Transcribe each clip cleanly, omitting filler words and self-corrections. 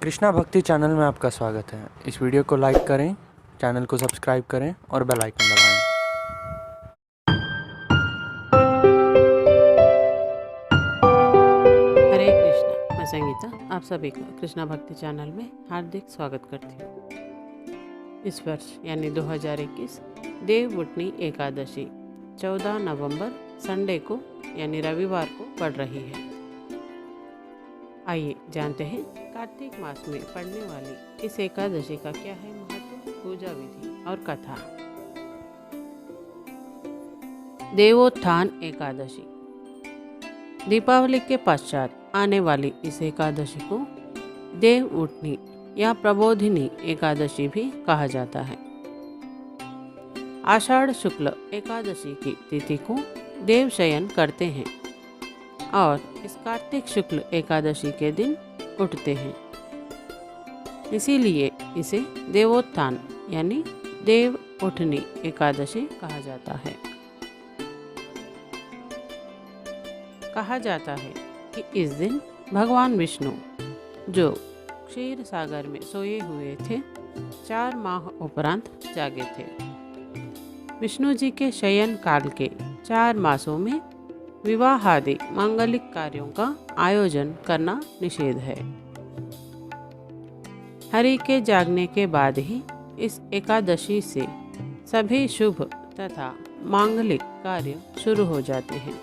कृष्णा भक्ति चैनल में आपका स्वागत है। इस वीडियो को लाइक करें, चैनल को सब्सक्राइब करें और बेल आइकन दबाएं। हरे कृष्णा, मैं संगीता आप सभी का कृष्णा भक्ति चैनल में हार्दिक स्वागत करती हूँ। इस वर्ष यानी 2021 देवउठनी एकादशी 14 नवंबर संडे को यानी रविवार को पड़ रही है। आइए जानते हैं कार्तिक मास में पड़ने वाली इस एकादशी का क्या है महत्व, पूजा विधि और कथा। देवोत्थान एकादशी दीपावली के पश्चात आने वाली इस एकादशी को देवउठनी या प्रबोधिनी एकादशी भी कहा जाता है। आषाढ़ शुक्ल एकादशी की तिथि को देवशयन करते हैं और इस कार्तिक शुक्ल एकादशी के दिन उठते हैं। इसीलिए इसे देवोत्थान यानी देव उठनी एकादशी कहा जाता है। कहा जाता है कि इस दिन भगवान विष्णु जो क्षीर सागर में सोए हुए थे 4 माह उपरांत जागे थे। विष्णु जी के शयन काल के 4 मासों में विवाह आदि मांगलिक कार्यों का आयोजन करना निषेध है। हरि के जागने के बाद ही इस एकादशी से सभी शुभ तथा मांगलिक कार्य शुरू हो जाते हैं।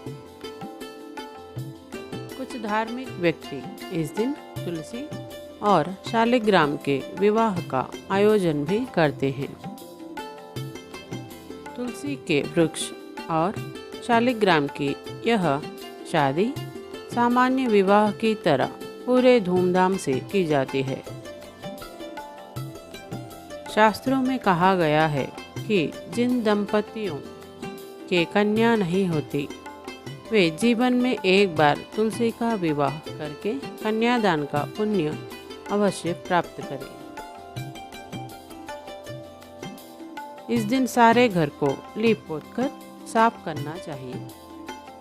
कुछ धार्मिक व्यक्ति इस दिन तुलसी और शालिग्राम के विवाह का आयोजन भी करते हैं। तुलसी के वृक्ष और शालिग्राम की यह शादी सामान्य विवाह की तरह पूरे धूमधाम से की जाती है। शास्त्रों में कहा गया है कि जिन दंपतियों के कन्या नहीं होती वे जीवन में एक बार तुलसी का विवाह करके कन्यादान का पुण्य अवश्य प्राप्त करें। इस दिन सारे घर को लीप पोत कर साफ करना चाहिए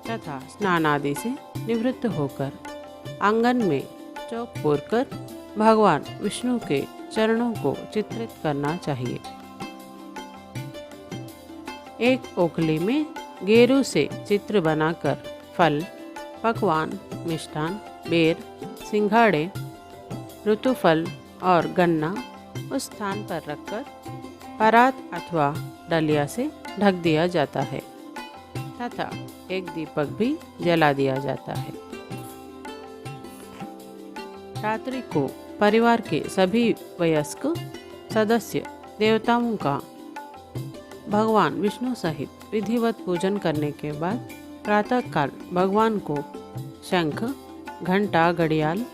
तथा स्नान आदि से निवृत्त होकर आंगन में चौक पोरकर भगवान विष्णु के चरणों को चित्रित करना चाहिए। एक ओखली में गेरू से चित्र बनाकर फल, पकवान, मिष्ठान, बेर, सिंघाड़े, ऋतुफल और गन्ना उस स्थान पर रखकर परात अथवा डलिया से ढक दिया जाता है तथा एक दीपक भी जला दिया जाता है। रात्रि को परिवार के सभी वयस्क सदस्य देवताओं का भगवान विष्णु सहित विधिवत पूजन करने के बाद प्रातःकाल भगवान को शंख, घंटा, घड़ियाल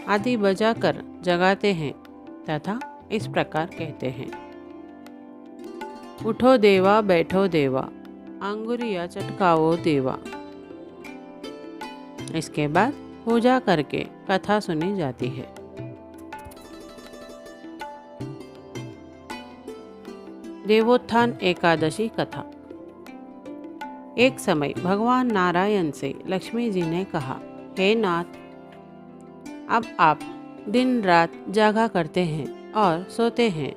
आदि बजाकर जगाते हैं तथा इस प्रकार कहते हैं: उठो देवा, बैठो देवा, अंगुरिया चटकाओ देवा। इसके बाद पूजा करके कथा सुनी जाती है। देवोत्थान एकादशी कथा। एक समय भगवान नारायण से लक्ष्मी जी ने कहा, हे नाथ, अब आप दिन रात जागा करते हैं और सोते हैं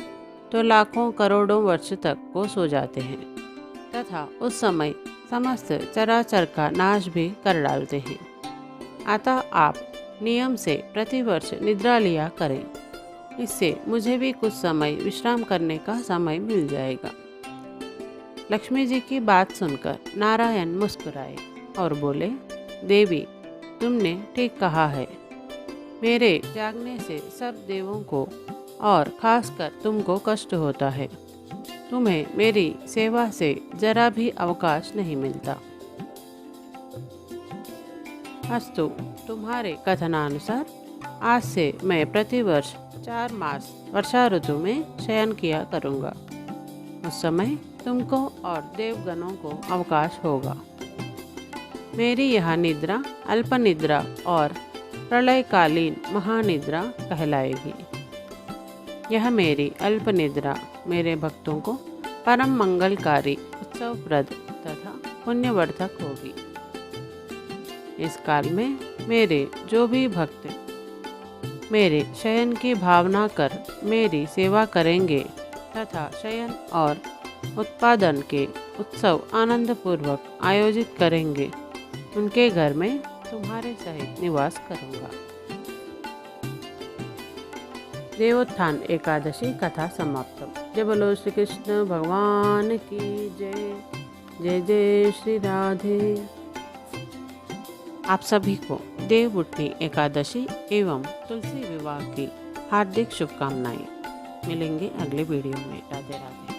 तो लाखों करोड़ों वर्ष तक वो सो जाते हैं तथा उस समय समस्त चराचर का नाश भी कर डालते हैं। अतः आप नियम से प्रतिवर्ष निद्रा लिया करें। इससे मुझे भी कुछ समय विश्राम करने का समय मिल जाएगा। लक्ष्मी जी की बात सुनकर नारायण मुस्कुराए और बोले, देवी, तुमने ठीक कहा है। मेरे जागने से सब देवों को और खासकर तुमको कष्ट होता है। तुम्हें मेरी सेवा से जरा भी अवकाश नहीं मिलता। अस्तु, तुम्हारे कथनानुसार आज से मैं प्रतिवर्ष 4 मास वर्षा ऋतु में शयन किया करूँगा। उस समय तुमको और देवगणों को अवकाश होगा। मेरी यह निद्रा अल्प निद्रा और प्रलयकालीन महानिद्रा कहलाएगी। यह मेरी अल्प निद्रा मेरे भक्तों को परम मंगलकारी, उत्सवप्रद तथा पुण्यवर्धक होगी। इस काल में मेरे जो भी भक्त मेरे शयन की भावना कर मेरी सेवा करेंगे तथा शयन और उत्पादन के उत्सव आनंदपूर्वक आयोजित करेंगे, उनके घर में तुम्हारे सहित निवास करूंगा। देवोत्थान एकादशी कथा समाप्त। जय बोलो श्री कृष्ण भगवान की जय। जय जय श्री राधे। आप सभी को देव उठनी एकादशी एवं तुलसी विवाह की हार्दिक शुभकामनाएं। मिलेंगे अगले वीडियो में। राधे राधे।